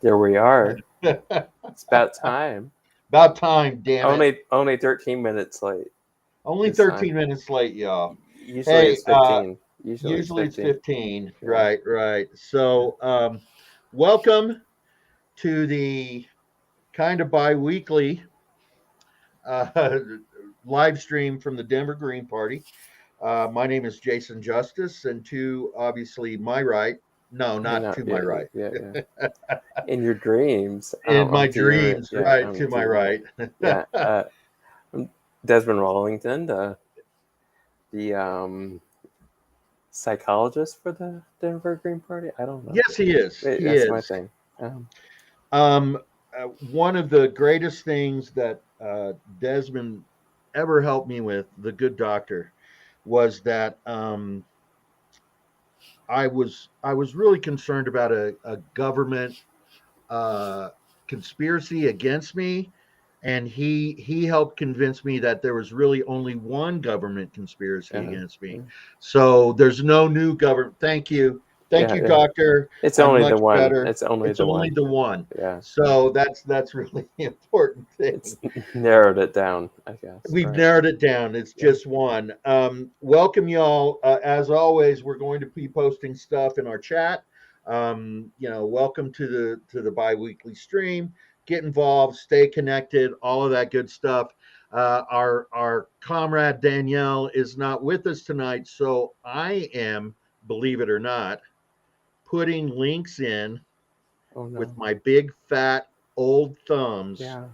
There we are. It's about time. About time, damn it. Only 13 minutes late Only this 13 time. minutes late, y'all. Usually Hey, it's 15. Usually it's usually it's 15. 15. Yeah. Right, right. Yeah. So, welcome to the kind of bi-weekly uh, live stream from the Denver Green Party. My name is Jason Justice, and to obviously my right, no, not No, to my yeah, right, yeah, yeah. In your dreams, in my to your right. dreams, Yeah, right to to my your right. right. Yeah. I'm Desmond Wallington, the psychologist for the Denver Green Party. I don't know. Yes, he is. Wait, He that's my is. thing. Um, Um, One of the greatest things that Desmond ever helped me with, the good doctor, was that I was really concerned about a government uh, conspiracy against me, and he helped convince me that there was really only one government conspiracy uh, against me. yeah, So there's no new government. Thank yeah, you, yeah. doctor. It's I'm only the much one. better. It's only It's the only one. the one. Yeah, yeah. So that's really the important It's thing. narrowed it down, I guess. We've Right. narrowed it down. It's Yeah. just one. Welcome, y'all. As always, we're going to be posting stuff in our chat. Welcome to the biweekly stream. Get involved, stay connected, all of that good stuff. Our comrade Danielle is not with us tonight, so I am, believe it or not, putting links in Oh with no. my big fat old thumbs Yeah.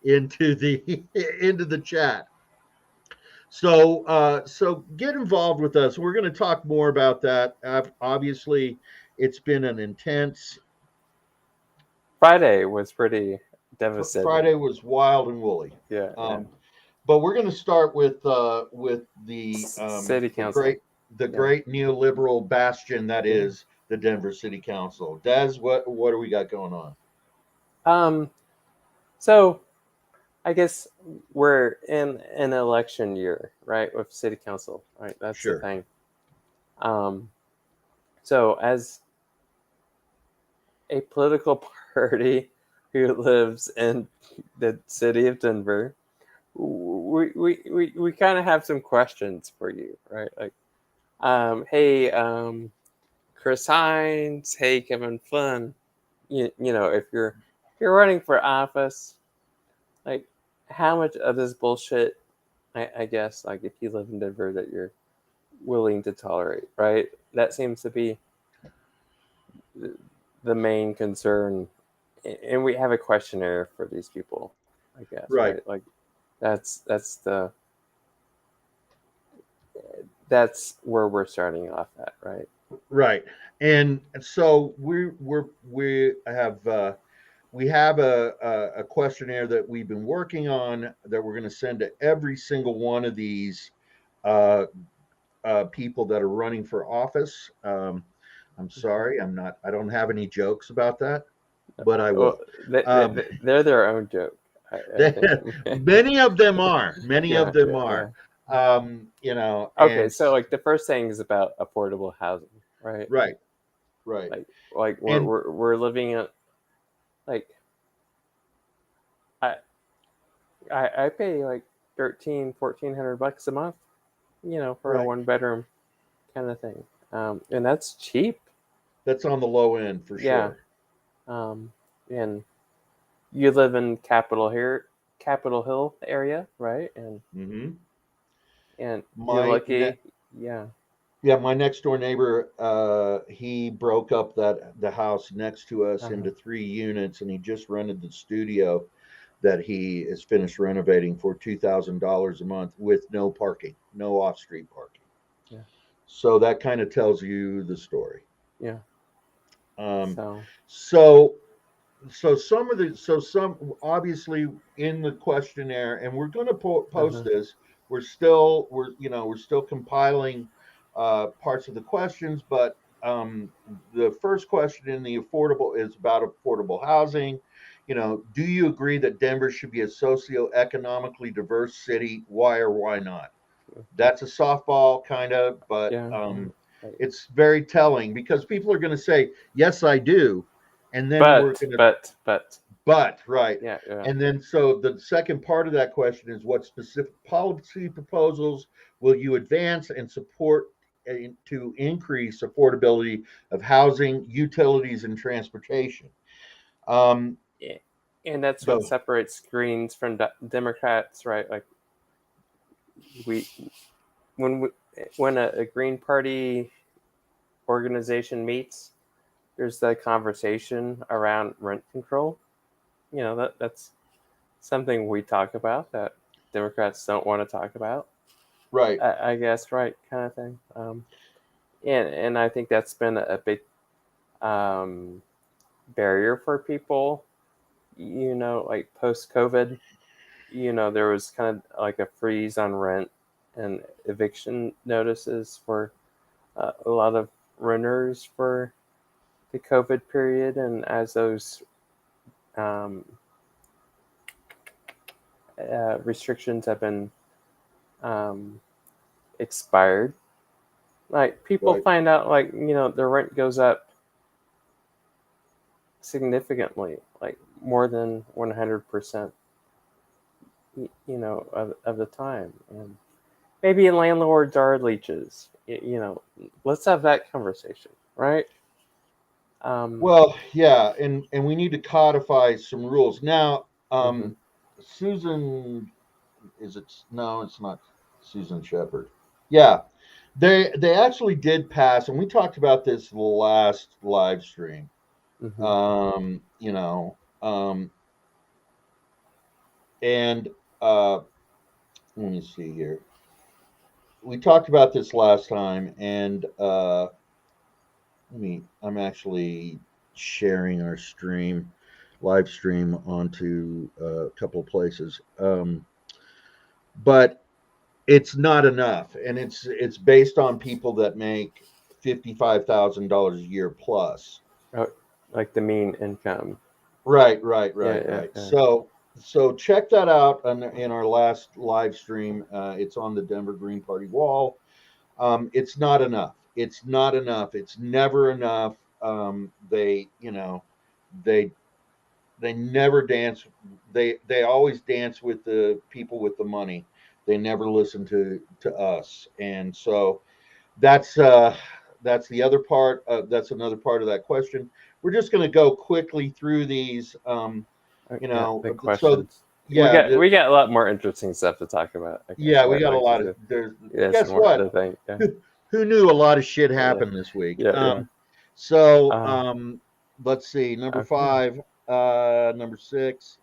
into the into the chat. So get involved with us. We're going to talk more about that. Obviously, it's been an intense. Friday was pretty devastating. Friday was wild and woolly. Yeah, yeah. Um, but we're going to start with City the council. Yeah, great neoliberal bastion that yeah. is the Denver City Council. Des, what do we got going on? Um. So I guess we're in an election year, right? With city council, right? That's the Sure. thing. Um. So as a political party who lives in the city of Denver, we kind of have some questions for you, right? Like, hey, Chris Hines, hey, Kevin Flynn, if you're running for office, like, how much of this bullshit, I guess, like, if you live in Denver, that you're willing to tolerate, right? That seems to be the main concern, and we have a questionnaire for these people, I guess, Right. right? Like, that's the that's where we're starting off at, right? Right. And so we have a questionnaire that we've been working on that we're going to send to every single one of these uh, people that are running for office. I'm sorry, I don't have any jokes about that, but I Well, will. Um, they're their own joke, I think. Many of them are. Many of Yeah, them yeah, yeah. are. Okay, And so like the first thing is about affordable housing, right? right, right, Like like and we're living in, like, I I pay like 1,400 bucks a month, for a right. one bedroom kind of thing, and that's cheap. That's on the low end for Yeah, sure. um, and you live in Capitol Hill area, right? Hmm. And you're My lucky. Yeah. Yeah, my next door neighbor, he broke up the house next to us Uh-huh. into 3 units, and he just rented the studio that he is finished renovating for $2,000 a month with no parking, no off street parking. Yeah. So that kind of tells you the story. Yeah. Um, So. so some obviously in the questionnaire, and we're going to post Uh-huh. this. We're still compiling parts of the questions, but the first question in the affordable is about affordable housing. Do you agree that Denver should be a socioeconomically diverse city? Why or why not? That's a softball kind of, but Yeah. Yeah. Right. it's very telling because people are going to say yes, I do, and then we're going to But right. yeah, yeah. And then, so the second part of that question is, what specific policy proposals will you advance and support to increase affordability of housing, utilities, and transportation? Um, Yeah. And that's what the separates Greens from Democrats, right? Like we when we, when a Green Party organization meets, there's the conversation around rent control. That's something we talk about that Democrats don't want to talk about. right, I guess, right, kind of thing. And I think that's been a big um, barrier for people. Like post COVID, there was kind of like a freeze on rent and eviction notices for a lot of renters for the COVID period, and as those um, restrictions have been um, expired, like people right. find out like their rent goes up significantly, like more than 100%, of the time, and maybe landlords are leeches. Let's have that conversation, right? Um, Well, yeah, and we need to codify some rules now. mhm, Susan, is it? No, it's not Susan Shepherd. Yeah, they actually did pass, and we talked about this last live stream. mhm. You know, and uh, let me see here. We talked about this last time, and I'm actually sharing our live stream onto a couple of places. But it's not enough, and it's based on people that make $55,000 a year plus. Oh, like the mean income. Right, right, Yeah, right, yeah, right. yeah. So check that out in our last live stream. It's on the Denver Green Party wall. It's not enough. It's not enough. It's never enough. They they never dance. They always dance with the people with the money. They never listen to us. And so that's uh, that's the other part. That's another part of that question. We're just going to go quickly through these. Yeah, the So questions. We yeah, got we got a lot more interesting stuff to talk about. I guess, yeah, we right? got a Like lot just of there's. yes, Guess more what? to think. Yeah, Who knew a lot of shit yeah, happened this week? yeah, yeah. So Uh, let's see. Number okay. 5, number 6.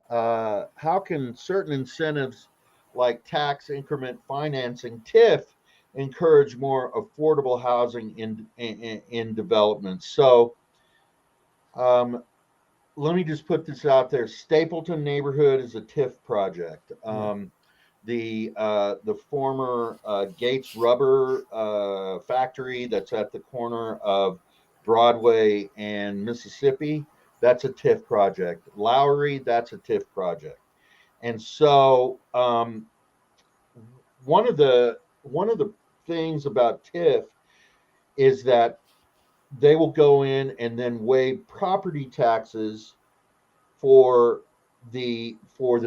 How can certain incentives like tax increment financing (TIF) encourage more affordable housing in development? So um, let me just put this out there. Stapleton neighborhood is a TIF project. Yeah. The former Gates Rubber factory that's at the corner of Broadway and Mississippi, that's a TIF project. Lowry, that's a TIF project. And so one of the things about TIF is that they will go in and then waive property taxes for the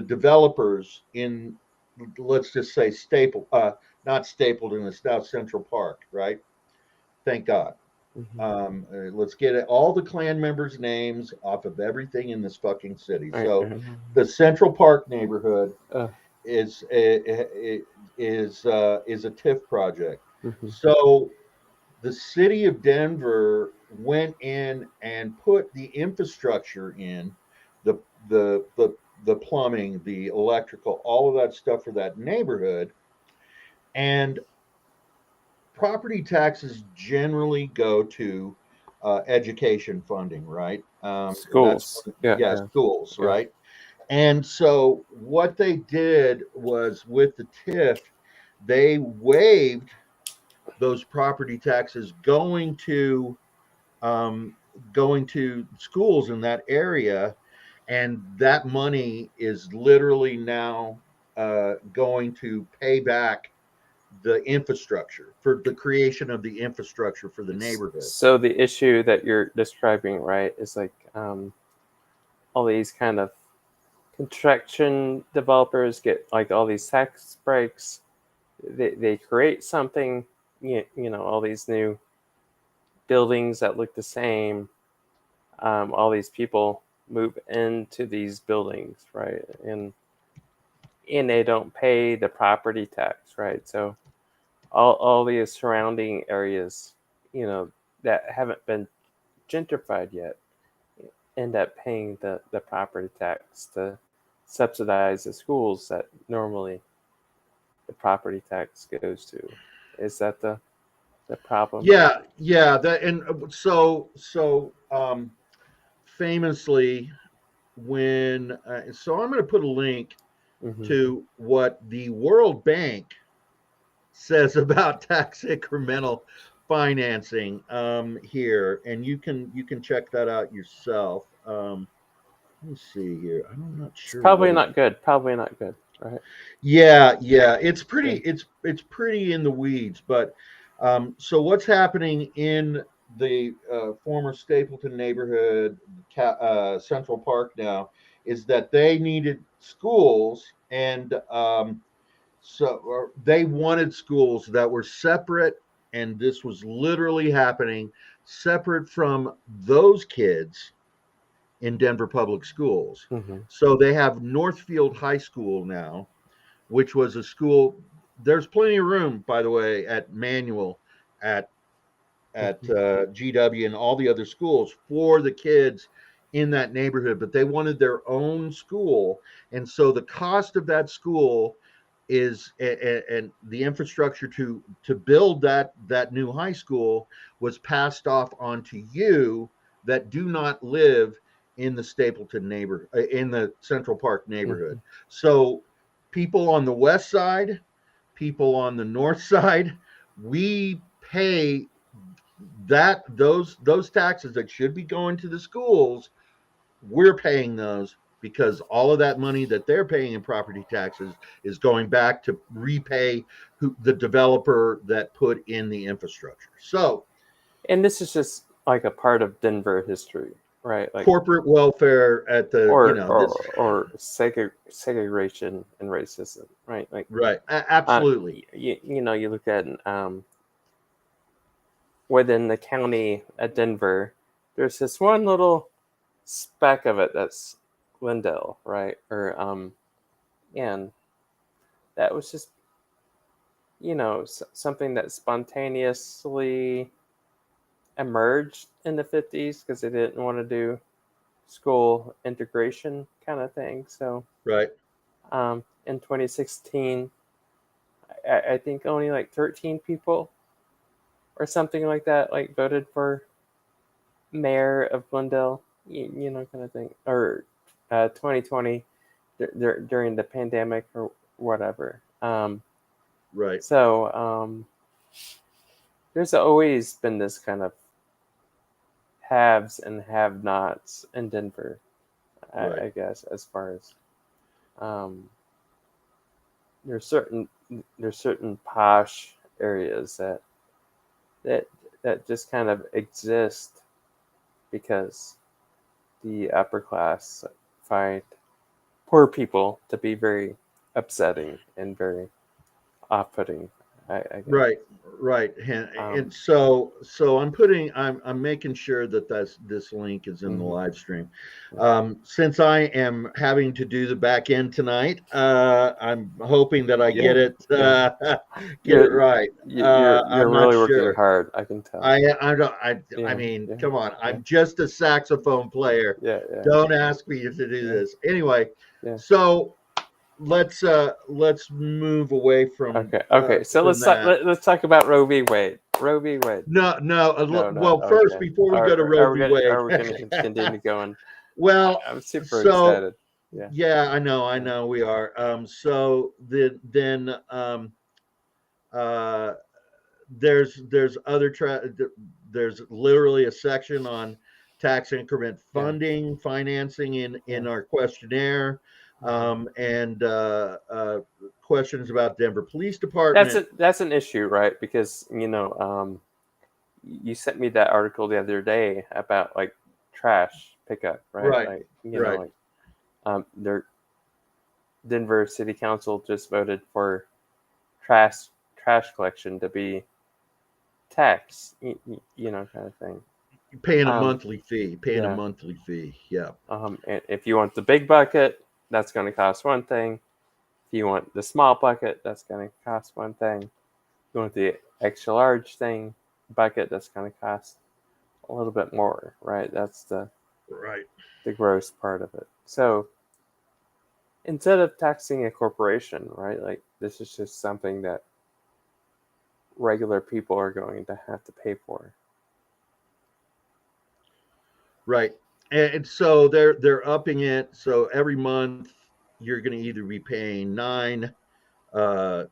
developers in, let's just say, not Stapleton, it's now Central Park, right? Thank God. Mm-hmm. Let's get all the Klan members' names off of everything in this fucking city. All right. So the Central Park neighborhood Uh, is is a TIF project. mm-hmm. So the city of Denver went in and put the infrastructure in, the the the the plumbing, the electrical, all of that stuff for that neighborhood. And property taxes generally go to education funding, right? That's Schools. Yeah, yeah, yeah, schools, yeah. right? And so what they did was, with the TIF, they waived those property taxes um, going to schools in that area, and that money is literally now going to pay back the infrastructure, for the creation of the infrastructure for the neighborhood. So the issue that you're describing, right, is like all these kind of construction developers get like all these tax breaks. They create something, all these new buildings that look the same. All these people move into these buildings, right, and they don't pay the property tax, right? So all the surrounding areas, that haven't been gentrified yet, end up paying the property tax to subsidize the schools that normally the property tax goes to. Is that the problem? Yeah, that, and famously, when so I'm going to put a link Mm-hmm. to what the World Bank says about tax incremental financing here, and you can check that out yourself. Let me see here. I'm not It's sure what probably it. not good. Probably not good, right? Yeah, Yeah. it's pretty in the weeds. But so what's happening in the former Stapleton neighborhood, Central Park now, is that they needed schools, and they wanted schools that were separate, and this was literally happening, separate from those kids in Denver Public Schools. Mm-hmm. So they have Northfield High School now, which was a school. There's plenty of room, by the way, at Manual, at Mm-hmm. GW, and all the other schools for the kids in that neighborhood, but they wanted their own school, and so the cost of that school is, and the infrastructure to build that new high school was passed off onto you that do not live in the Stapleton neighbor in the Central Park Mm-hmm. neighborhood. So people on the west side, people on the north side, we pay those taxes that should be going to the schools. We're paying those because all of that money that they're paying in property taxes is going back to repay the developer that put in the infrastructure. So And this is just like a part of Denver history, right? Like corporate welfare at the, or or this. or segregation and racism, right? Like Right, absolutely. you look at within the county at Denver, there's this one little speck of it that's Glendale, right? Or and that was just something that spontaneously emerged in the 50s because they didn't want to do school integration kind of thing. So Right. in 2016, I think only like 13 people or something like that like voted for mayor of Glendale, kind of thing, or 2020 during the pandemic or whatever. Right. So there's always been this kind of haves and have-nots in Denver, Right. I guess, as far as um, there's certain posh areas that that just kind of exist because the upper class find poor people to be very upsetting and very off-putting. I guess. Right, right. And Um, so I'm making sure that this link is in the mhm, live stream. yeah. Since I am having to do the back end tonight, I'm hoping that I Yeah, yeah. get it You're right. you're I'm not really working sure. hard. I can tell. I don't I Yeah, mean, yeah, come on. yeah, I'm just a saxophone player. yeah, yeah, Don't ask me to do yeah, this. Anyway, yeah. so let's move away Okay, okay. So from that. let's talk about Roe v. Wade. Roe v. Wade. No, no. No, no. Well, first, Okay. before we go to Roe v. Wade, Are we gonna continue going? well, I'm super so excited. Yeah, yeah, I yeah, know we are. So then uh, there's there's literally a section on tax increment yeah, funding financing yeah. in our questionnaire. Mhm. and questions about Denver Police Department. That's an issue, right? Because you sent me that article the other day about like trash pickup, right? Right, Like right, their Denver City Council just voted for trash trash collection to be taxed, kind of thing. paying a Um, monthly fee, paying a yeah. monthly fee. Yeah, And if you want the big bucket, that's going to cost one thing. If you want the small bucket, that's going to cost one thing. If you want the extra large thing bucket, that's going to cost a little bit more, right? That's right. the gross part of it. So instead of taxing a corporation, right? Like this is just something that regular people are going to have to pay for. Right. And so they're upping it. So every month you're going to either be paying nine for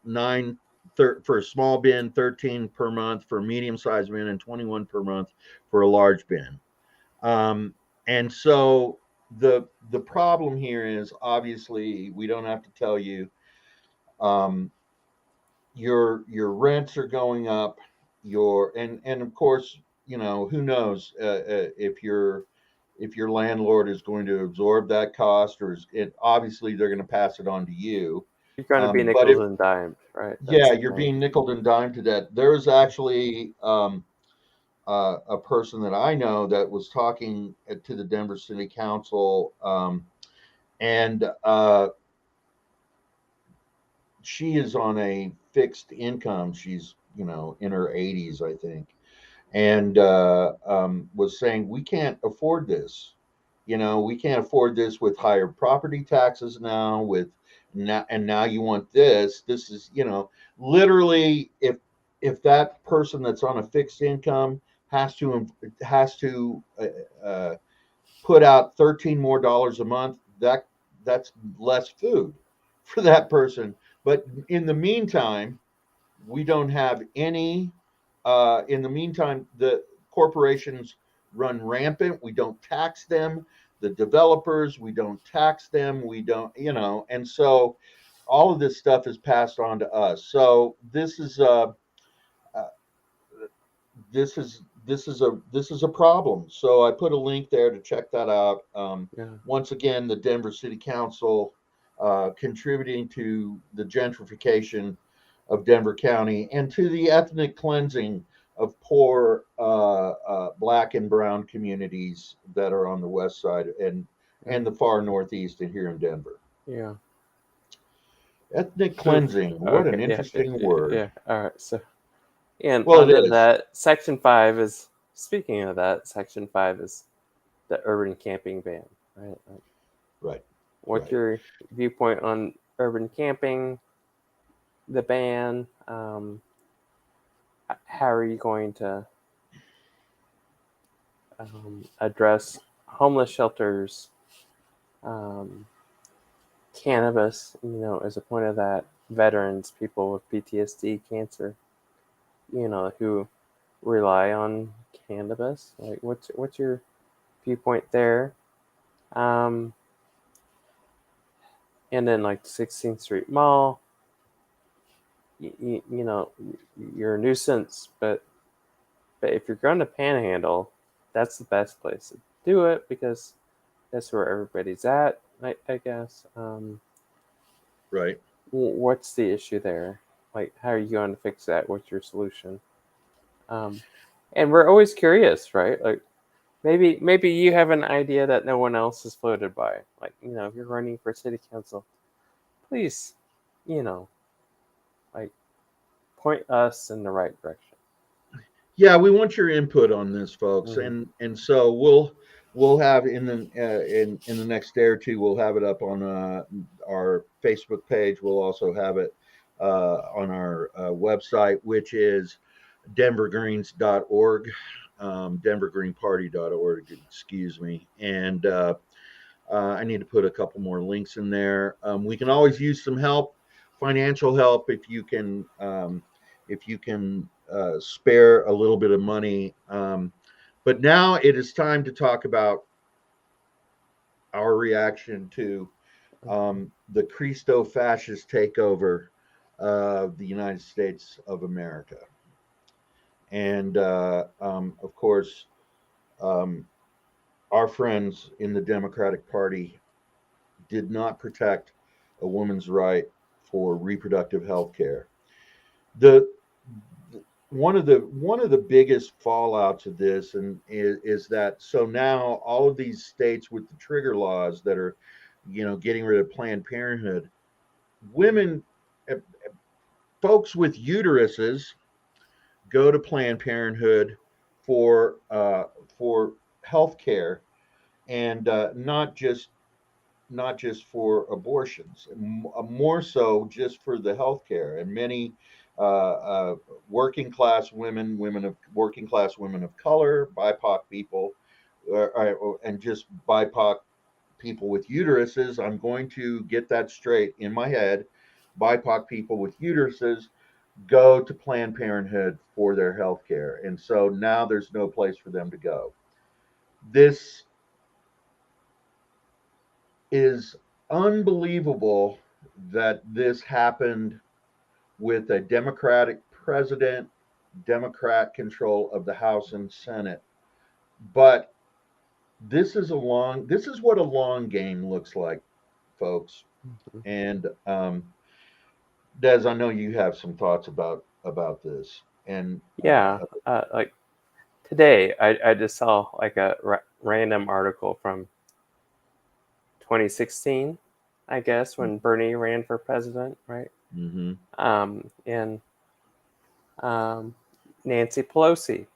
a small bin, 13 per month for a medium sized bin, and 21 per month for a large bin. Um, and so the problem here is obviously we don't have to tell you, um, your rents are going up, and of course, who knows, if your landlord is going to absorb that cost, or is it, obviously they're going to pass it on to you. You're going to be But nickel if, and dimed, right? That's yeah, the you're thing. being nickel and dimed to that. There's actually a person that I know that was talking to the Denver City Council, and she is on a fixed income. She's, in her 80s, I think, and was saying we can't afford this. We can't afford this with higher property taxes now. And now you want this. This is, literally, if that person that's on a fixed income has to put out 13 more dollars a month, that's less food for that person. But in the meantime, we don't have any. In the meantime, the corporations run rampant. We don't tax them. The developers, we don't tax them. We don't, and so all of this stuff is passed on to us. So uh, this is a problem. So I put a link there to check that out. Yeah. Once again, the Denver City Council contributing to the gentrification of Denver County and to the ethnic cleansing of poor black and brown communities that are on the west side Yeah. and the far northeast and here in Denver. Yeah. Ethnic Hmm. cleansing, what Okay. an Yeah. Yeah. interesting Yeah. word. Yeah. All right. So, and Well, it under is. that, Section 5 is, speaking of that, Section 5 is the urban camping ban, right? Like, Right, what's right. your viewpoint on urban camping, the ban? How are you going to address homeless shelters, um, cannabis, as a point of that, veterans, people with PTSD, cancer, who rely on cannabis? Like, what's your viewpoint there? Um, and then like 16th Street Mall, you're a nuisance, but if you're going to panhandle, that's the best place to do it because that's where everybody's at. I guess. Right. What's the issue there? Like, how are you going to fix that? What's your solution? Um, and we're always curious, right? Like, maybe you have an idea that no one else has floated by. Like, if you're running for city council, please, you know, like point us in the right direction. Yeah, we want your input on this, folks, Mm-hmm. and so we'll have in the next day or two we'll have it up on our Facebook page. We'll also have it on our website, which is denvergreens.org, denvergreenparty.org. Excuse me, and I need to put a couple more links in there. We can always use some help, financial help, if you can spare a little bit of money. But now it is time to talk about our reaction to the Christo-fascist takeover of the United States of America. And of course, um, our friends in the Democratic Party did not protect a woman's right for reproductive health care. The one of the biggest fallouts of this and is that so now all of these states with the trigger laws that are getting rid of Planned Parenthood, women, uh, folks with uteruses go to Planned Parenthood for uh, for health care, and not just for abortions, more so just for the health care. And many working class women, working class women of color, BIPOC people, and just BIPOC people with uteruses. I'm going to get that straight in my head. BIPOC people with uteruses go to Planned Parenthood for their health care. And so now there's no place for them to go. This is unbelievable that this happened with a Democratic president, Democrat control of the House and Senate. But this is what a long game looks like, folks. Mhm. And Des, I know you have some thoughts about this. And Yeah, like today, I just saw like a random article from 2016, I guess, when Bernie ran for president, right? mm-hmm, And Nancy Pelosi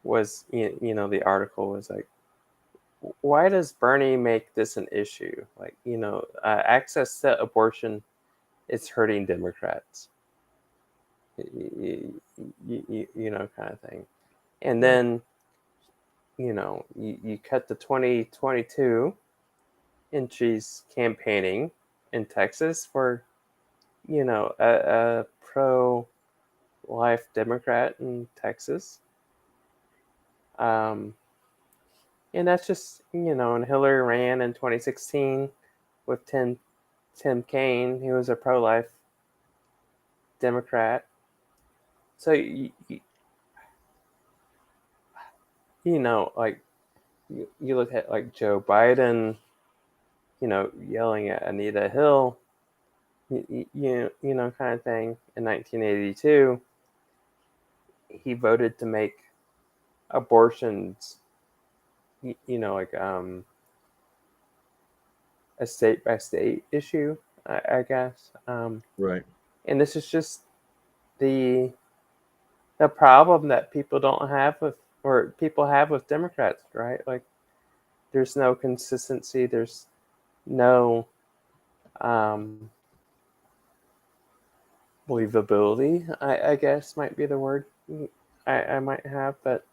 was, the article was like, why does Bernie make this an issue? Like, access to abortion is hurting Democrats, kind of thing. And right, then, you cut to 2022 and she's campaigning in Texas for, a pro life Democrat in Texas. Um, and that's just, and Hillary ran in 2016 with Tim Kaine, who was a pro life Democrat. So, like, you look at like Joe Biden, yelling at Anita Hill, kind of thing in 1982. He voted to make abortions, like a state by state issue, I guess. right. And this is just the the problem that people don't have with, or people have with Democrats, right? Like, there's no consistency. There's no um, believability. I guess might be the word I might have, but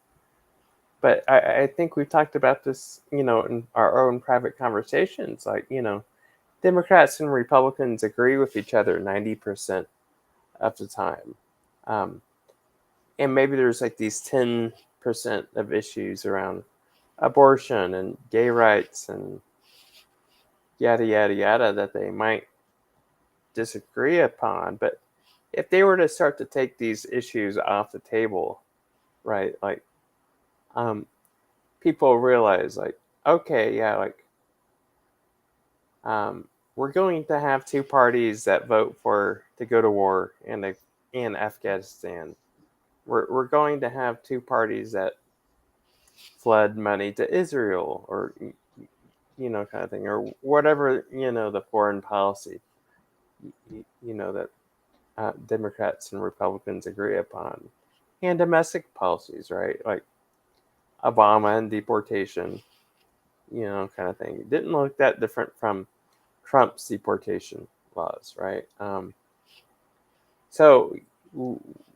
I think we've talked about this, in our own private conversations. Like, Democrats and Republicans agree with each other 90% of the time. Um, and maybe there's like these 10% of issues around abortion and gay rights and yada, yada, yada that they might disagree upon. But if they were to start to take these issues off the table, right, like, um, people realize, like, okay, yeah, like, um, we're going to have two parties that vote for to go to war in Afghanistan. We're going to have two parties that flood money to Israel, or kind of thing, or whatever, the foreign policy that Democrats and Republicans agree upon, and domestic policies, right? Like Obama and deportation, kind of thing. It didn't look that different from Trump's deportation laws, right? So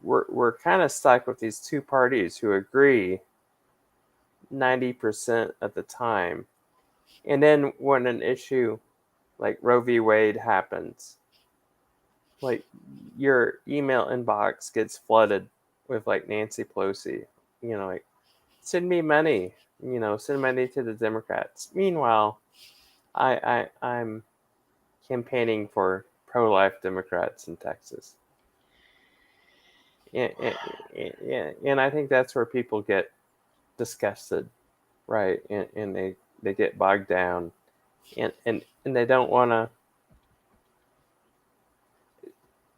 we're kind of stuck with these two parties who agree 90% of the time. And then when an issue like Roe v. Wade happens, like, your email inbox gets flooded with like Nancy Pelosi, like, send me money, send money to the Democrats. Meanwhile, I'm campaigning for pro-life Democrats in Texas. And I think that's where people get disgusted, right? And they get bogged down, and they don't want to.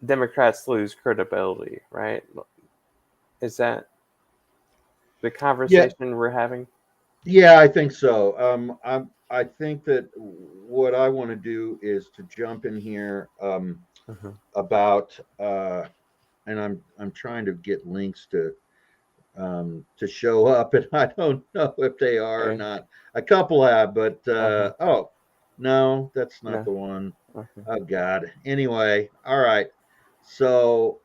Democrats lose credibility, right? Is that the Yeah, conversation we're having? yeah, I think so. I think that what I want to do is to jump in here Uh-huh. about and I'm trying to get links to show up, and I don't know if they are or Okay. not. A couple have, but Uh-huh. oh no, that's not No. the one. Okay. Oh God. Anyway, all right. So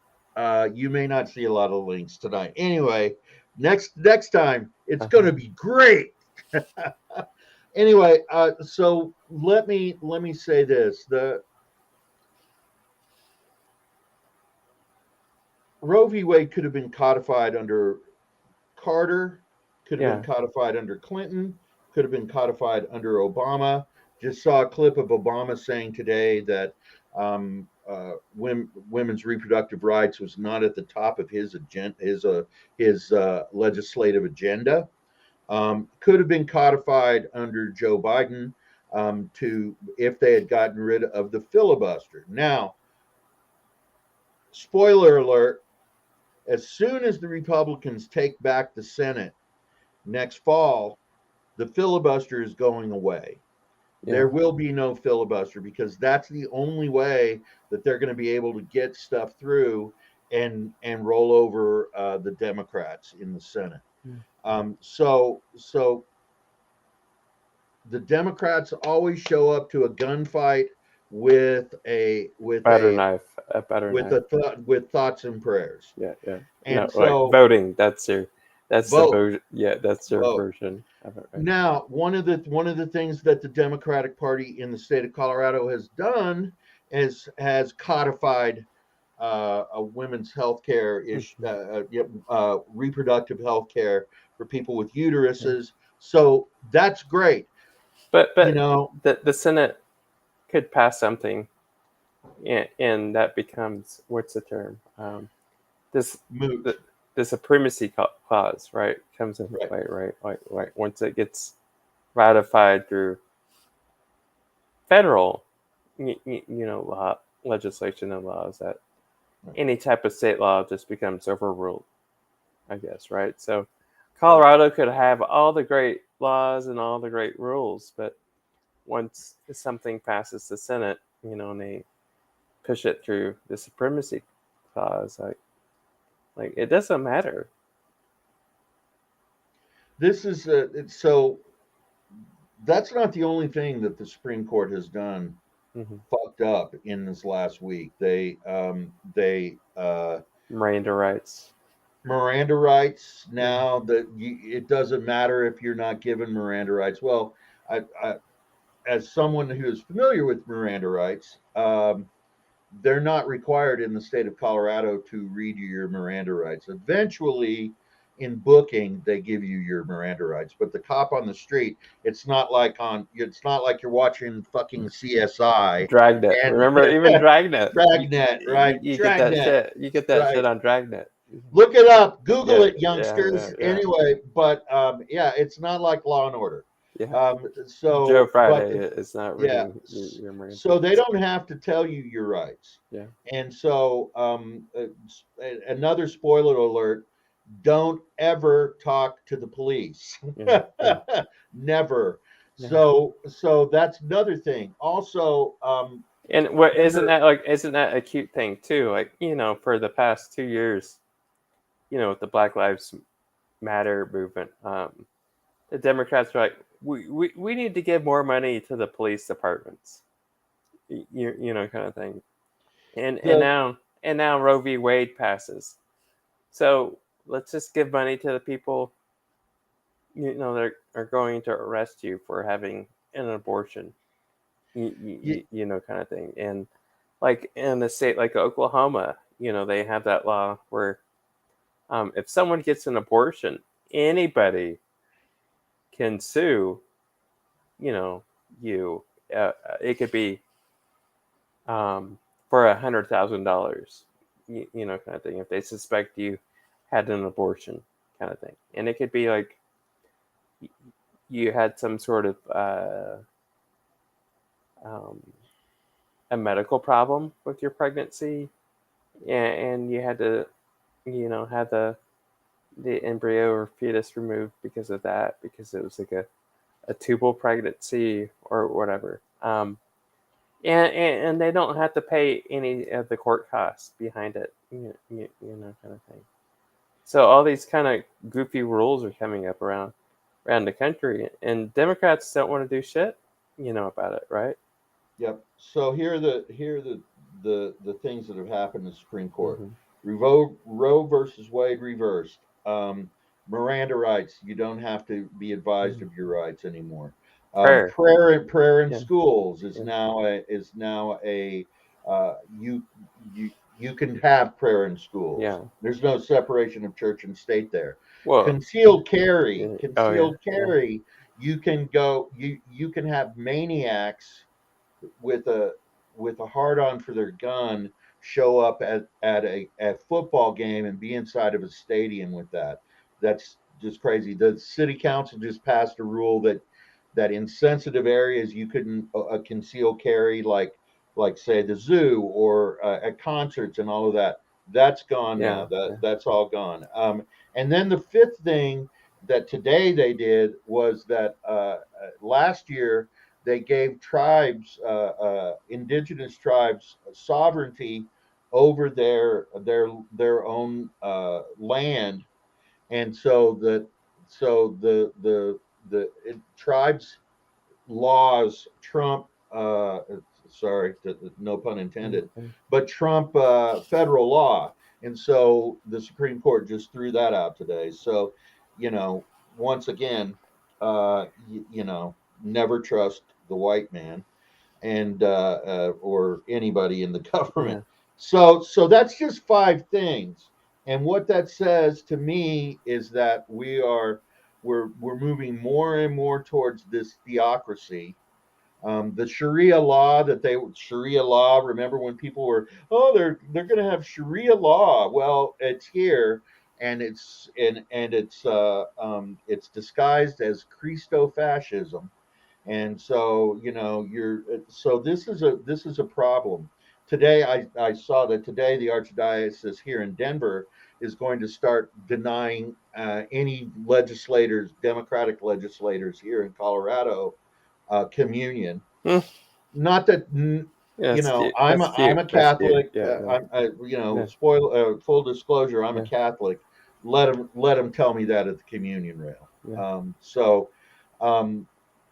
you may not see a lot of links tonight. Anyway, next time it's Uh-huh. gonna be great. Anyway, so let me say this: the Roe v. Wade could have been codified under Carter, could have been Yeah. codified under Clinton, could have been codified under Obama. Just saw a clip of Obama saying today that women's reproductive rights was not at the top of his agenda, his legislative agenda. Could have been codified under Joe Biden to if they had gotten rid of the filibuster. Now, spoiler alert: as soon as the Republicans take back the Senate next fall, the filibuster is going away. There Yeah. will be no filibuster because that's the only way that they're going to be able to get stuff through and roll over the Democrats in the Senate. So the Democrats always show up to a gunfight with a with Butter a knife. A butter knife. with thoughts and prayers. Yeah. Yeah. No. And Like so voting. That's your. That's the vote, vote. Yeah. That's your vote. version of it, right? Now, one of the things that the Democratic Party in the state of Colorado has done is has codified a women's health care issue, Mm-hmm. reproductive health care for people with Yeah. uteruses. So that's great. But You but know, the Senate could pass something, and that becomes what's the term? This moot. the the supremacy clause, right, comes into Right. play, right? Like once it gets ratified through federal, law, legislation and laws, that Right. any type of state law just becomes overruled, I guess, right? So Right. Colorado could have all the great laws and all the great rules, but once something passes the Senate, and they push it through the supremacy clause, like it doesn't matter. This is so that's not the only thing that the Supreme Court has done Mm-hmm. fucked up in this last week. They Miranda rights. Miranda rights Yeah. now that it doesn't matter if you're not given Miranda rights. Well, I as someone who is familiar with Miranda rights, they're not required in the state of Colorado to read you your Miranda rights. Eventually, in booking, they give you your Miranda rights, but the cop on the street, it's not like you're watching fucking CSI Dragnet. and Remember, even Dragnet. You, Dragnet, you, right? you get that Dragnet, shit. You get that right? shit on Dragnet. Look it up, Google Yeah, it, yeah, youngsters. yeah, yeah, Anyway, but yeah, it's not like Law and Order. yeah. Joe So, but Friday is not yeah, reading your Miranda so they rights. don't have to tell you your rights. Yeah, And so, another spoiler alert: don't ever talk to the police. yeah, yeah, Never. yeah. So that's another thing. Also, And what remember, isn't that a cute thing too? Like, for the past 2 years, with the Black Lives Matter movement, the Democrats are like, we need to give more money to the police departments, kind of thing. And and the now and now Roe v. Wade passes. So let's just give money to the people that are going to arrest you for having an abortion, kind of thing. And like in a state like Oklahoma, they have that law where if someone gets an abortion, anybody can sue. You know, you. It could be for $100,000, kind of thing. If they suspect you had an abortion, kind of thing, and it could be like you had some sort of um, a medical problem with your pregnancy, and you had to, have the embryo or fetus removed because of that, because it was like a tubal pregnancy or whatever. And they don't have to pay any of the court costs behind it, kind of thing. So all these kind of goofy rules are coming up around the country, and Democrats don't want to do shit, about it, right? Yep. So here are the things that have happened in the Supreme Court. Mm-hmm. Roe versus Wade reversed. Miranda rights. You don't have to be advised Mm-hmm. of your rights anymore. Prayer, Prayer in yeah, schools is yeah, now a you you can have prayer in schools. yeah. There's no separation of church and state there. Well, Concealed carry, yeah. Oh yeah, concealed yeah, carry. You can go. You can have maniacs with a hard on for their gun show up at a football game and be inside of a stadium with that. That's just crazy. The city council just passed a rule that in sensitive areas you couldn't conceal carry, like say the zoo or at concerts and all of that. That's gone now. yeah, That's all gone. And then the fifth thing that today they did was that last year they gave tribes, indigenous tribes, sovereignty over their own land, and so the tribes laws trump. Sorry, no pun intended, yeah. but trump federal law, and so the Supreme Court just threw that out today. So, once again, never trust the white man and or anybody in the government. Yeah. So that's just five things, and what that says to me is that we're moving more and more towards this theocracy. The Sharia law. Remember when people were, oh, they're going to have Sharia law? Well, it's here, and it's disguised as Christo fascism, and so you're so this is a problem. Today, I saw that today the archdiocese here in Denver is going to start denying any legislators, Democratic legislators here in Colorado, communion. Hmm. Not that That's cute. I'm That's I'm cute. a That's cute. Catholic. Yeah, yeah, yeah, Full disclosure, I'm a yeah, Catholic. Let them tell me that at the communion rail. yeah. So, um,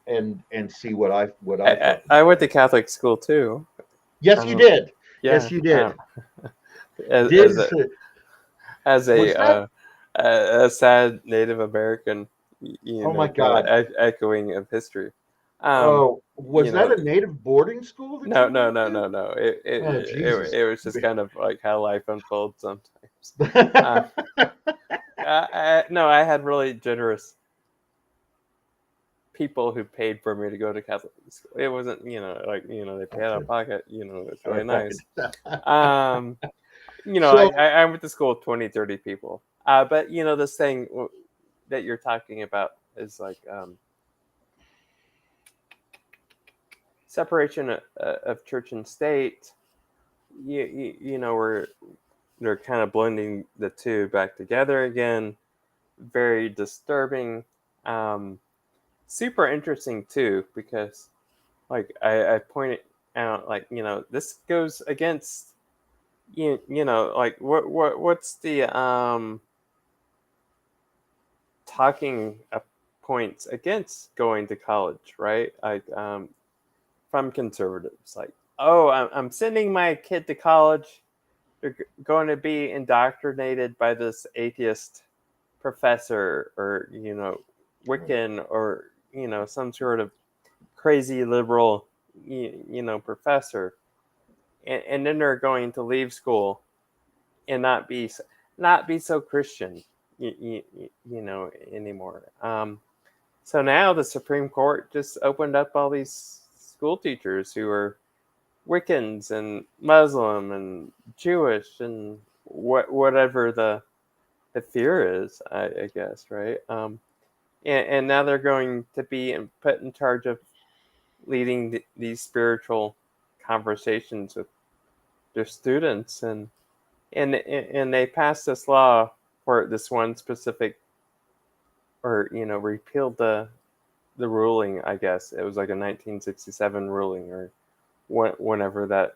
and see what I I, fucking I went say. to Catholic school too. Yes, you Um, did. yeah. Yes, you did. As Did as a as was a that? uh, a sad Native American, Oh my kind of God. echoing of history. Um, Oh, you was that know, a native boarding school that no, you no, went no, to? no, no. It it, Oh, it, Jesus. it was just kind of like how life unfolds sometimes. Uh, no, I had really generous people who paid for me to go to Catholic school. It wasn't, like, they paid out of Gotcha. pocket, it's Out really of pocket. nice. Um, So, I went to school with 20, 30 people. But, this thing that you're talking about is like separation of church and state. Where they're kind of blending the two back together again. Very disturbing. Um, Super interesting too, because like I pointed out, like this goes against like what's the talking points against going to college, right? Like from conservatives, like, oh, I'm sending my kid to college. They're going to be indoctrinated by this atheist professor, or Wiccan, or some sort of crazy liberal professor, and then they're going to leave school and not be so Christian, anymore. So now the Supreme Court just opened up all these school teachers who are Wiccans and Muslim and Jewish and whatever the fear is, I guess, right? And now they're going to be put in charge of leading these spiritual conversations with their students, and they passed this law for this one specific, or repealed the ruling. I guess it was like a 1967 ruling, or whenever that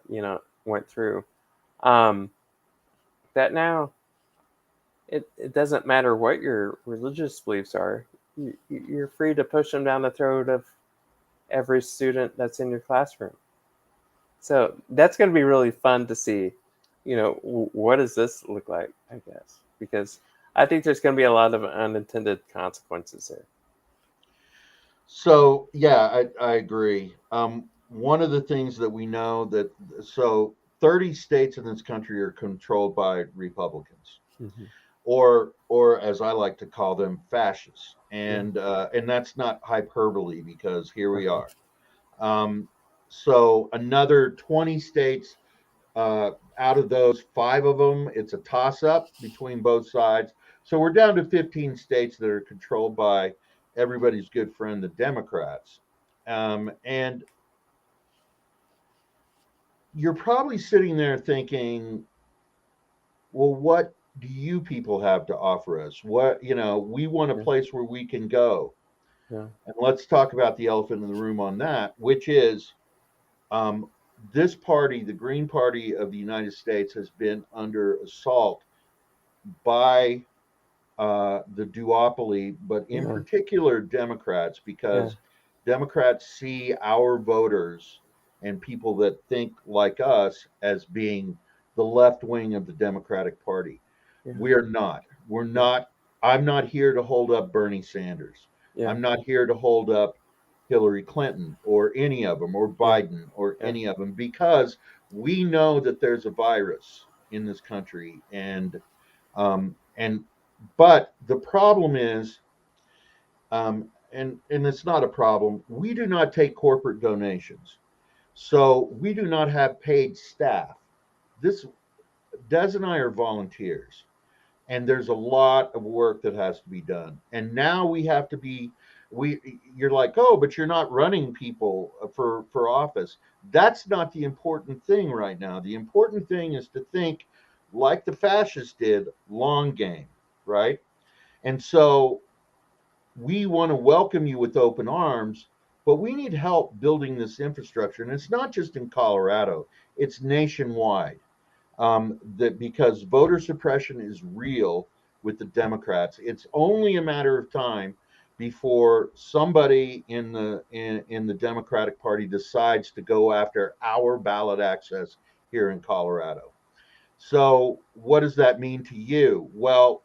went through. Um, that now it doesn't matter what your religious beliefs are. You're free to push them down the throat of every student that's in your classroom. So that's going to be really fun to see. What does this look like? I guess because I think there's going to be a lot of unintended consequences there. So yeah, I agree. One of the things that we know that 30 states in this country are controlled by Republicans, Mm-hmm. or as I like to call them, fascists, Yeah. and that's not hyperbole because here we Uh-huh. are. Um, so another 20 states, out of those, five of them, it's a toss up between both sides. So we're down to 15 states that are controlled by everybody's good friend, the Democrats. And you're probably sitting there thinking, well, what do you people have to offer us? We want a Yeah. place where we can go. Yeah. And let's talk about the elephant in the room on that, which is um, this party, the Green Party of the United States, has been under assault by the duopoly, but in Yeah. particular Democrats, Yeah. because Democrats see our voters and people that think like us as being the left wing of the Democratic Party. Yeah. We're not. We're Yeah. not. I'm not here to hold up Bernie Sanders. Yeah. I'm not here to hold up Hillary Clinton or any of them, or Yeah. Biden or Yeah. any of them, because we know that there's a virus in this country, and but the problem is, and it's not a problem. We do not take corporate donations, so we do not have paid staff. This Des and I are volunteers, and there's a lot of work that has to be done. And now we have to be. You're like, oh, but you're not running people for office. That's not the important thing right now. The important thing is to think like the fascists did, long game, right? And so we want to welcome you with open arms, but we need help building this infrastructure. And it's not just in Colorado, it's nationwide. That because voter suppression is real with the Democrats, it's only a matter of time before somebody in the Democratic Party decides to go after our ballot access here in Colorado. So, what does that mean to you? Well,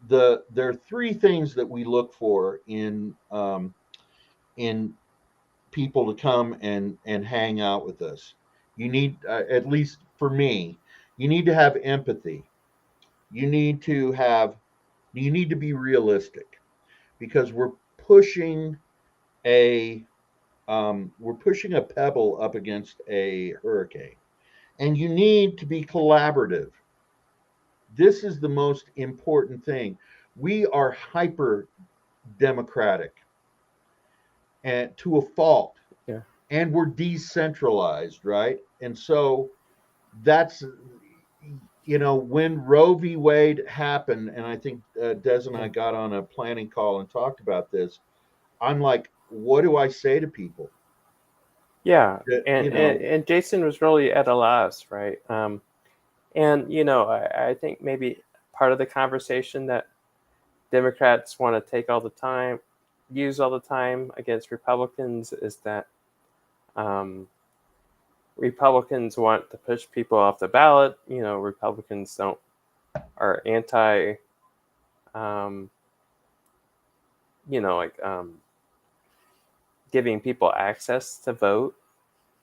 there are three things that we look for in people to come and hang out with us. You need, at least for me, you need to have empathy. You need to have you need to be realistic, because pushing a we're pushing a pebble up against a hurricane, and you need to be collaborative. This is the most important thing. We are hyper democratic, and to a fault, Yeah. and we're decentralized, right? And so that's, when Roe v. Wade happened, and I think Des and Yeah. I got on a planning call and talked about this. I'm like, what do I say to people? Yeah. That, And Jason was really at a loss, right? And I think maybe part of the conversation that Democrats want to take all the time, use all the time against Republicans is that um, Republicans want to push people off the ballot. Republicans don't are anti, um, like giving people access to vote.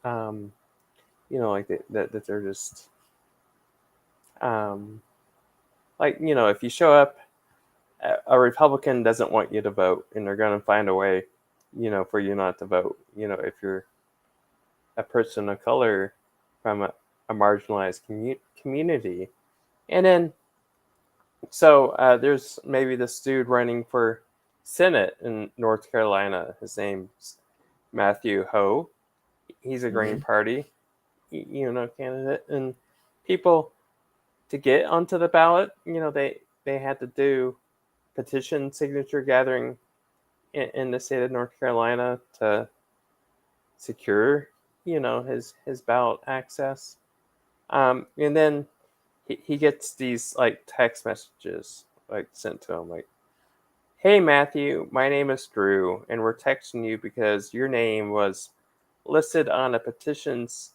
Um, like that they're just um, like if you show up, a Republican doesn't want you to vote, and they're going to find a way, for you not to vote. If you're a person of color from a marginalized community. And then, so there's maybe this dude running for Senate in North Carolina. His name's Matthew Ho. He's a Green Mhm. Party, candidate. And people, to get onto the ballot, they had to do petition signature gathering in the state of North Carolina to secure, his ballot access. And then he gets these like text messages like sent to him like, "Hey Matthew, my name is Drew, and we're texting you because your name was listed on a petitions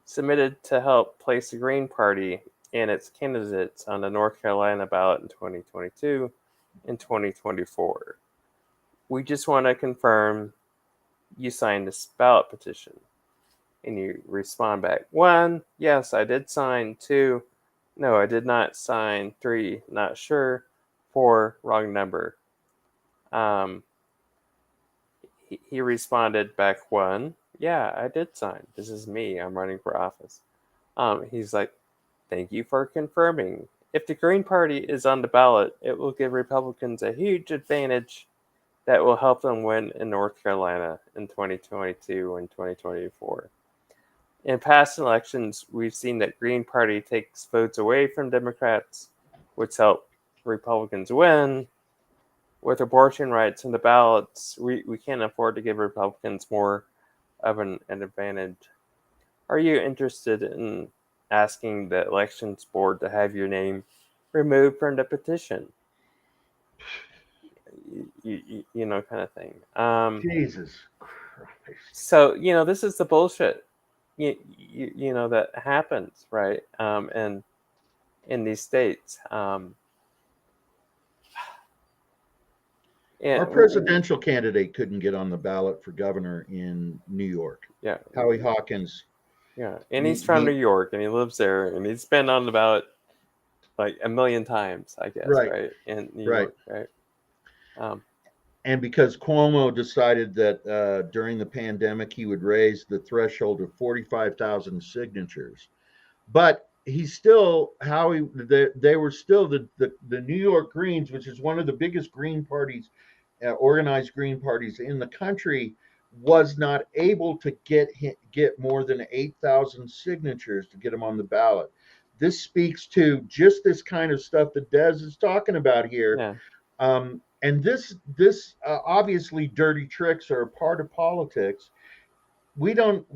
submitted to help place the Green Party and its candidates on the North Carolina ballot in 2022 and 2024. We just want to confirm you signed this ballot petition." And you respond back, 1, yes, I did sign. 2, no, I did not sign. 3, not sure. 4, wrong number. Um, he responded back, 1, yeah, I did sign. This is me. I'm running for office. He's like, thank you for confirming. If the Green Party is on the ballot, it will give Republicans a huge advantage that will help them win in North Carolina in 2022 and 2024. In past elections, we've seen that Green Party takes votes away from Democrats, which help Republicans win. With abortion rights in the ballots, we can't afford to give Republicans more of an advantage. Are you interested in asking the elections board to have your name removed from the petition? Kind of thing. Jesus Christ. So this is the bullshit. That happens, right? And in these states. Our And presidential candidate couldn't get on the ballot for governor in New York. yeah, Howie Hawkins. yeah, and he's from New He York, and he lives there, and he's been on the ballot like a million times, I guess, right, right, in New right. York, right? Um, And because Cuomo decided that during the pandemic he would raise the threshold of 45,000 signatures, but he's still Howie. They were still the New York Greens, which is one of the biggest Green parties, organized Green parties in the country, was not able to get more than 8,000 signatures to get him on the ballot. This speaks to just this kind of stuff that Des is talking about here. yeah, And this obviously dirty tricks are a part of politics. We don't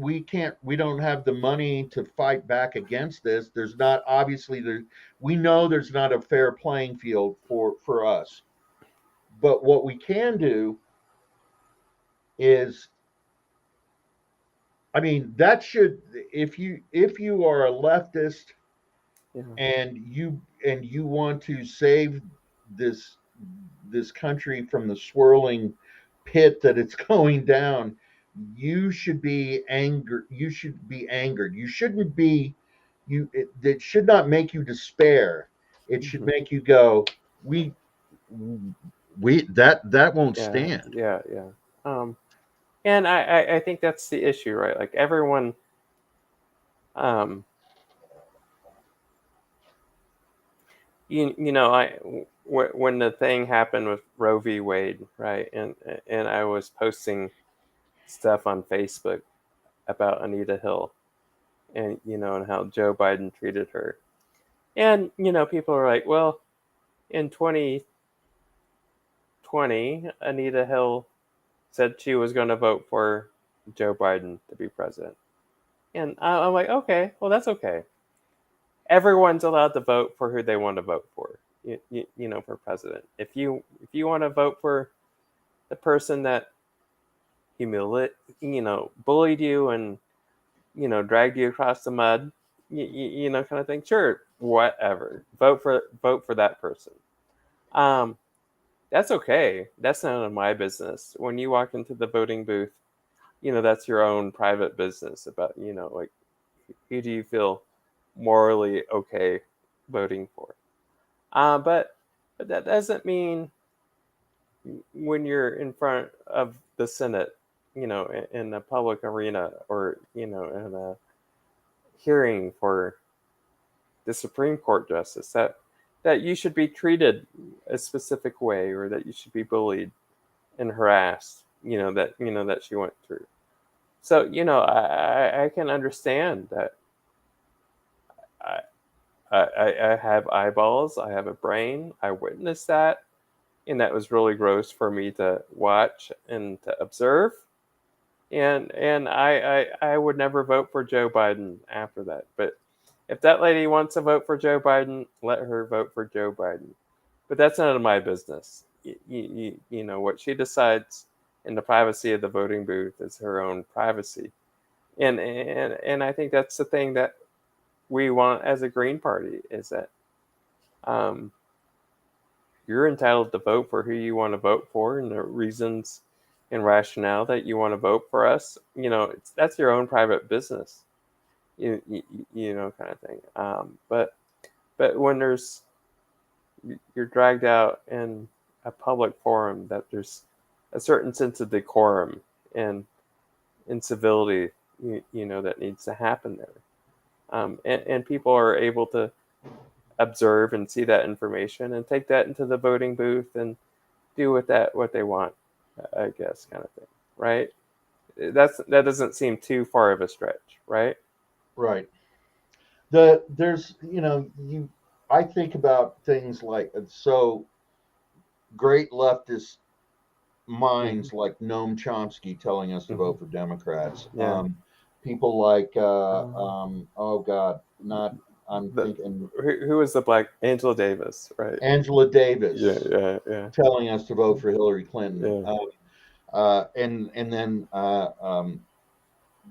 have the money to fight back against this. There's not obviously there we know there's not a fair playing field for us. But what we can do is, I mean, that should, if you are a leftist yeah, and you want to save this this country from the swirling pit that it's going down, you should be angry. You should be angered. You shouldn't be. It should not make you despair. It should hmm make you go, we that won't yeah, stand. yeah, yeah. Um, and I think that's the issue, right? Like everyone, um, when the thing happened with Roe v. Wade, right, and I was posting stuff on Facebook about Anita Hill, and and how Joe Biden treated her. And people are like, well, in 2020, Anita Hill said she was going to vote for Joe Biden to be president. And I'm like, okay, well, that's okay. Everyone's allowed to vote for who they want to vote for. For president. If you want to vote for the person that humiliated, bullied you and dragged you across the mud, kind of thing. Sure, whatever. Vote for that person. Um, that's okay. That's none of my business. When you walk into the voting booth, that's your own private business about like who do you feel morally okay voting for. But that doesn't mean when you're in front of the Senate. in a public arena, or in a hearing for the Supreme Court justice, that you should be treated a specific way, or that you should be bullied and harassed, that she went through. So I can understand that. I, I have eyeballs, I have a brain, I witnessed that, and that was really gross for me to watch and to observe. And I would never vote for Joe Biden after that. But if that lady wants to vote for Joe Biden, let her vote for Joe Biden. But that's none of my business. What she decides in the privacy of the voting booth is her own privacy. And I think that's the thing that we want as a Green Party, is that um, you're entitled to vote for who you want to vote for, and the reasons and rationale that you want to vote for us. That's your own private business. Kind of thing. But when you're dragged out in a public forum, that there's a certain sense of decorum and civility, that needs to happen there. And people are able to observe and see that information and take that into the voting booth and do with that what they want, I guess, kind of thing, right? That doesn't seem too far of a stretch, right? Right. There's you I think about things like, so great leftist Mm-hmm. minds like Noam Chomsky telling us to Mm-hmm. vote for Democrats. Yeah. People like Um, oh God, not I'm the, thinking who was the black Angela Davis, right? Angela Yeah, Davis yeah, yeah, telling us to vote for Hillary Clinton. yeah, And then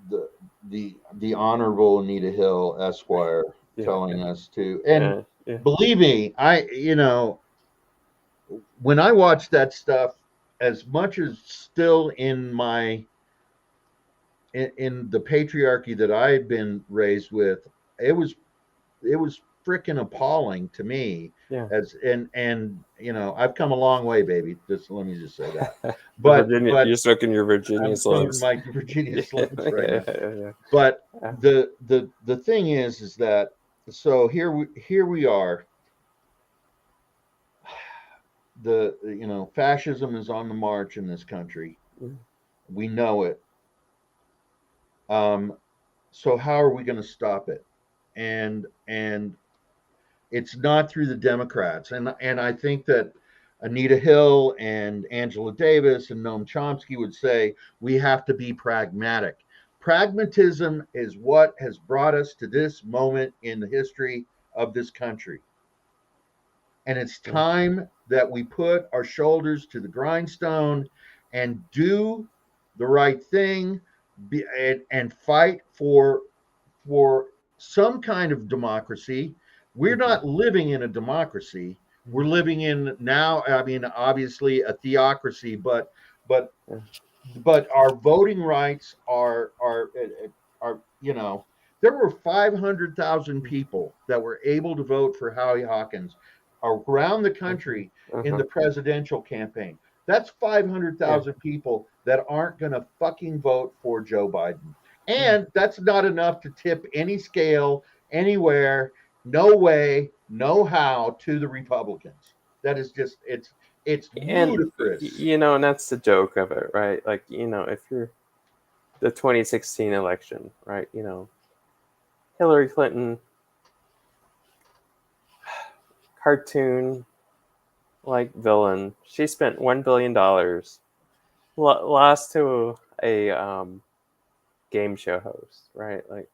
the the Honorable Anita Hill Esquire yeah, yeah, telling us to. And yeah, yeah. believe me, when I watch that stuff, as much as still in my in the patriarchy that I had been raised with, it was it was freaking appalling to me. Yeah. As and I've come a long way, baby. Just let me just say that. The But Virginia, but you're smoking your Virginia I'm smoking slugs. my Virginia Yeah, Slims yeah, right now. yeah, But yeah. the thing is that, so here we are. The fascism is on the march in this country. Mm, We know it. Um, so how are we going to stop it? And it's not through the Democrats. And I think that Anita Hill and Angela Davis and Noam Chomsky would say we have to be pragmatic. Pragmatism is what has brought us to this moment in the history of this country. And it's yeah, time that we put our shoulders to the grindstone and do the right thing, and fight for some kind of democracy. We're mhm, not living in a democracy. We're mhm, living in now, I mean, obviously a theocracy, but yeah, but our voting rights are there were 500,000 mm, people that were able to vote for Howie Hawkins around the mhm, country in uh-huh, the presidential campaign. That's yeah, 500,000 people that aren't going to fucking vote for Joe Biden. yeah. And that's not enough to tip any scale anywhere, no way, no how, to the Republicans. That is just, it's And ludicrous. and that's the joke of it, right? Like, if you're the 2016 election, right? Hillary Clinton, cartoon like villain. She spent $1 billion, lost to a game show host, right? Like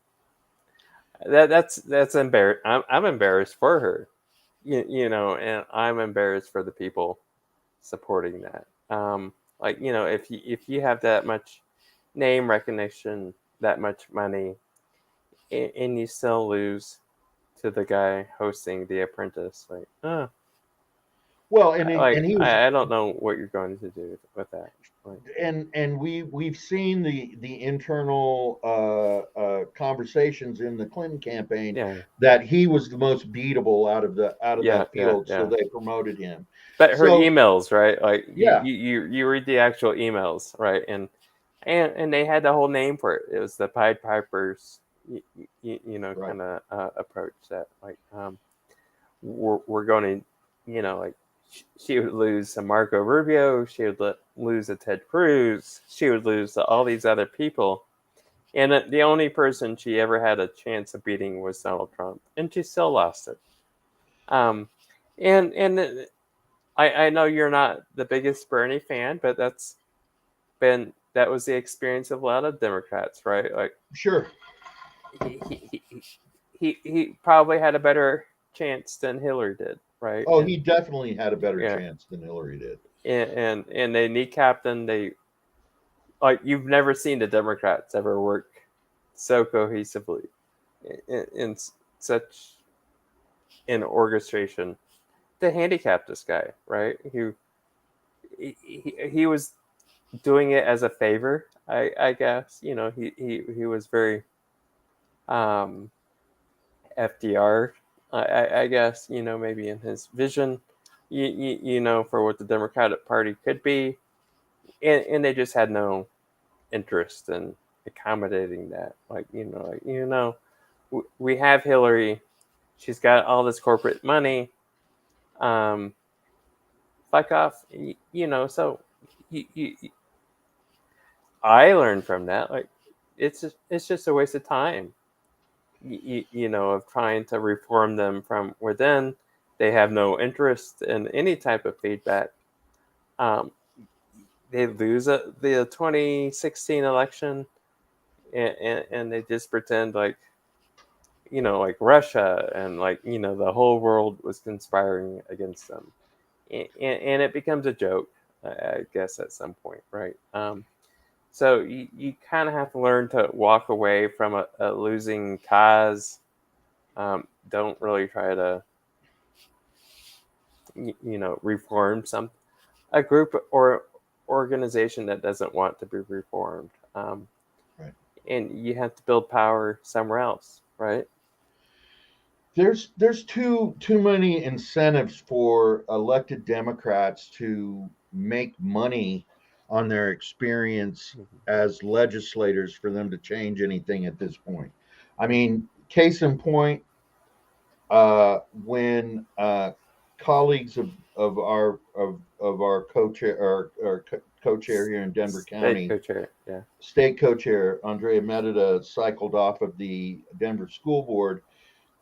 that's embarrassed. I'm embarrassed for her, and I'm embarrassed for the people supporting that. Like, if you have that much name recognition, that much money, and you still lose to the guy hosting The Apprentice, like, Well, and he was, I don't know what you're going to do with that. Like, and we've seen the internal conversations in the Clinton campaign yeah, that he was the most beatable out of yeah, that yeah, field, so yeah. they promoted him. But her So emails, right? Like, yeah, you read the actual emails, right? and they had the whole name for it. It was the Pied Pipers, Right. kind of approach that like we're going to, like she would lose to Marco Rubio, she would lose to Ted Cruz, she would lose to all these other people, and the only person she ever had a chance of beating was Donald Trump, and she still lost it. Um, and I know you're not the biggest Bernie fan, but that was the experience of a lot of Democrats, right? Like Sure. he he probably had a better chance than Hillary did, right? Oh, he definitely had a better Yeah, chance than Hillary did. and they kneecapped him. They like you've never seen the Democrats ever work so cohesively in such an orchestration to handicap this guy, right? He was doing it as a favor, I guess. He was very um, FDR, I guess. Maybe in his vision, for what the Democratic Party could be, and they just had no interest in accommodating that. We have Hillary. She's got all this corporate money. Um, fuck off. So I learned from that. Like, it's just a waste of time. Of trying to reform them from within. They have no interest in any type of feedback. Um, they lose the 2016 election, and they just pretend like Russia and the whole world was conspiring against them, and it becomes a joke, I guess, at some point, right? So you kind of have to learn to walk away from a losing cause. Don't really try to reform a group or organization that doesn't want to be reformed. Right. And you have to build power somewhere else, right? There's too many incentives for elected Democrats to make money on their experience Mm-hmm. as legislators for them to change anything at this point. I mean, case in point, when colleagues of our co-chair or co-chair here in Denver State County, co-chair, yeah, state co-chair Andrea Merida cycled off of the Denver School Board.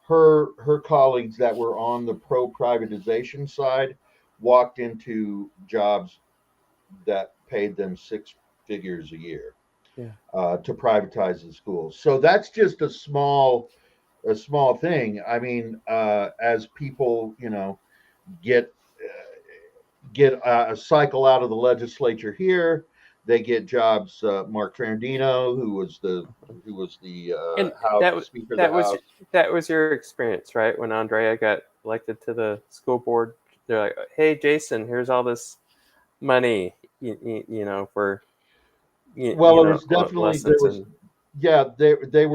Her colleagues that were on the pro privatization side walked into jobs that paid them six figures a year yeah, to privatize the schools. So that's just a small thing. I mean, as people, get a cycle out of the legislature here, they get jobs. Mark Ferrandino, who was the and House that Speaker of the that was House. that was your experience, right? When Andrea got elected to the school board, they're like, "Hey, Jason, here's all this money, for Well, it was definitely there lessons was, and yeah, they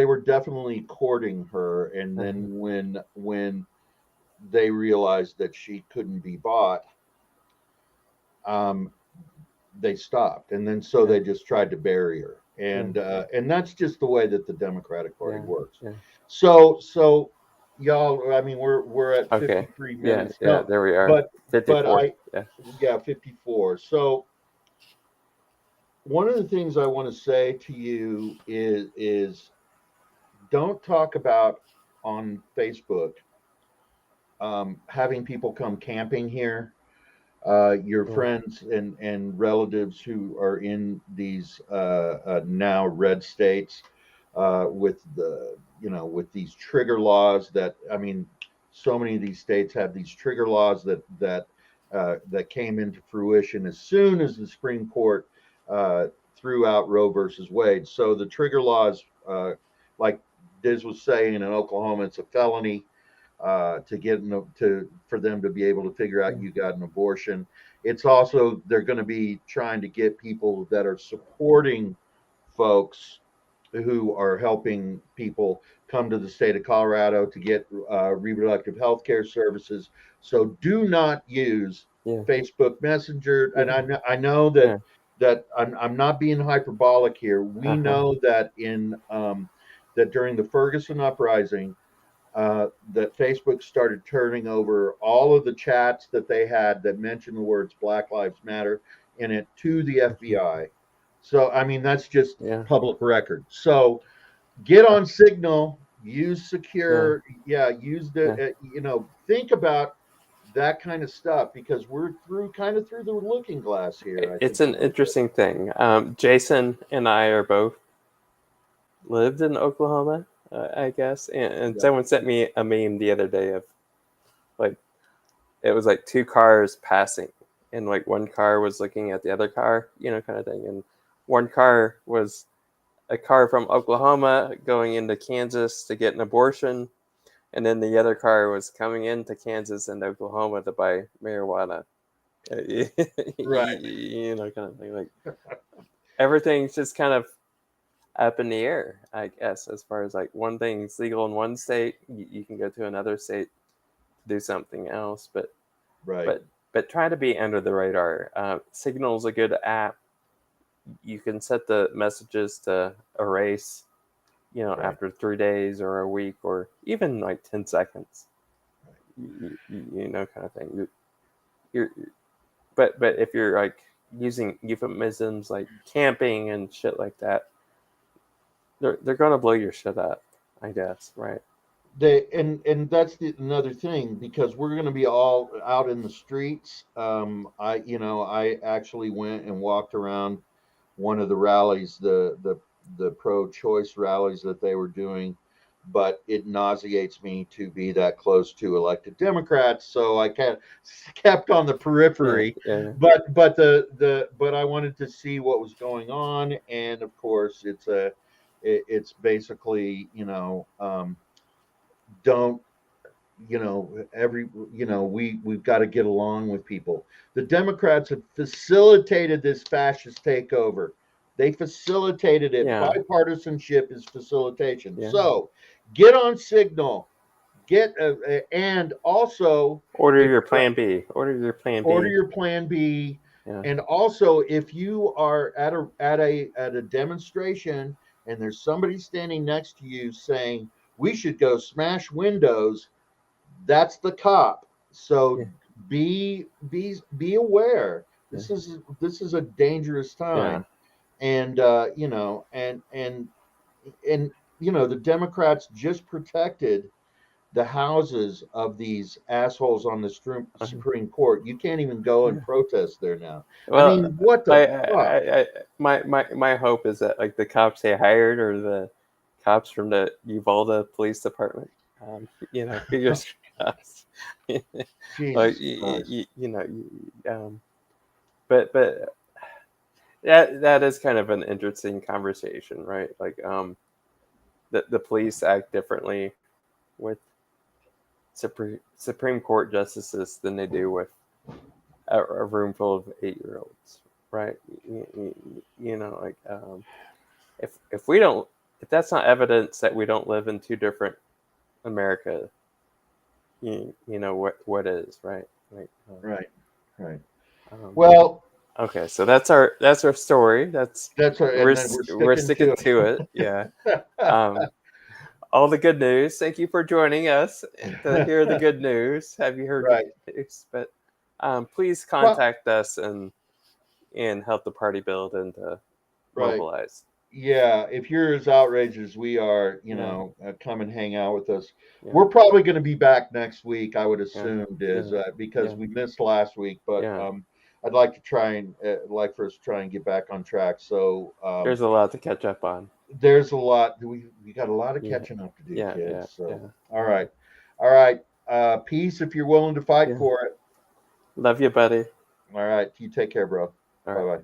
were definitely courting her, and uh, then when they realized that she couldn't be bought, um, they stopped, and then so yeah, they just tried to bury her, yeah, and that's just the way that the Democratic Party yeah, works. yeah. So y'all, I mean, we're at Okay, 53 yeah, minutes. yeah. No, There we are, but but 54. I Yeah, yeah, 54. So one of the things I want to say to you is don't talk about on Facebook having people come camping here. Your yeah, friends and relatives who are in these now red states with with these trigger laws that, I mean, so many of these states have these trigger laws that came into fruition as soon as the Supreme Court uh, threw out Roe versus Wade. So the trigger laws, like Diz was saying, in Oklahoma, it's a felony to get to for them to be able to figure out yeah, you got an abortion. It's also, they're going to be trying to get people that are supporting folks who are helping people come to the state of Colorado to get reproductive health care services. So do not use yeah, Facebook Messenger. And yeah, I know that yeah. that I'm not being hyperbolic here. We Uh-huh. know that that during the Ferguson uprising, that Facebook started turning over all of the chats that they had that mentioned the words Black Lives Matter in it to the Mhm. FBI. So I mean that's just Yeah. public record. So get on Signal, use Yeah. secure, yeah, use the Yeah. think about that kind of stuff because we're through the looking glass here. I It's think a an little bit. interesting thing. Jason and I are both lived in Oklahoma, I guess, and Yeah. someone sent me a meme the other day of like it was like two cars passing, and like one car was looking at the other car, kind of thing, and one car was a car from Oklahoma going into Kansas to get an abortion, and then the other car was coming into Kansas and Oklahoma to buy marijuana. Right. Kind of thing. Like everything's just kind of up in the air, I guess, as far as like one thing's legal in one state, you can go to another state to do something else, Right. but but try to be under the radar. Signal's a good app. You can set the messages to erase, Right. after 3 days or a week or even like 10 seconds. Right. Kind of thing. You're but if you're like using euphemisms like camping and shit like that, they're gonna blow your shit up, I guess, right? And that's another thing because we're going to be all out in the streets. I actually went and walked around one of the rallies, the pro-choice rallies that they were doing, but it nauseates me to be that close to elected Democrats, so I kept on the Yeah, periphery. yeah, But I wanted to see what was going on, and of course, it's basically don't every we've got to get along with people. The Democrats have facilitated this fascist takeover. They facilitated it. yeah, Bipartisanship is facilitation. yeah. So get on Signal, get and also Order if your you're plan B. Order your plan order B. your plan B. Yeah, And also if you are at a demonstration and there's somebody standing next to you saying we should go smash windows, that's the cop. So yeah, be aware. yeah, This is a dangerous yeah. time, and and the Democrats just protected the houses of these assholes on the Uh-huh. Supreme Court. You can't even go and Yeah. protest there now. I Well, mean, what the my, fuck? my hope is that like the cops they hired or the cops from the Uvalde Police Department, fingers crossed. Like Jesus Christ! but that is kind of an interesting conversation, right? Like the police act differently with Supreme Court justices than they do with a room full of 8-year-olds, right? Like if we don't, if that's not evidence that we don't live in two different America, what is, right? Like, Right, right. um, Well, okay, so that's our story. That's and then we're we're sticking sticking to to it. Yeah. it. Um, all the good news. Thank you for joining us to hear the good news. Have you heard the Right. good news? But please Well, contact us and help the party build and to right. mobilize. Yeah, if you're as outraged as we are, Yeah, come and hang out with us. yeah, We're probably going to be back next week, I would yeah, assume, is yeah, because yeah, we missed last week, but yeah. I'd like to try and like for us to try and get back on track. So There's a lot to catch up on. there's a lot. We got a lot of Yeah, catching up to do, yeah, yeah, kids. So yeah, all right, all right. Peace if you're willing to fight yeah. for it. Love you, buddy. All right, you take care, bro. All Bye right. bye.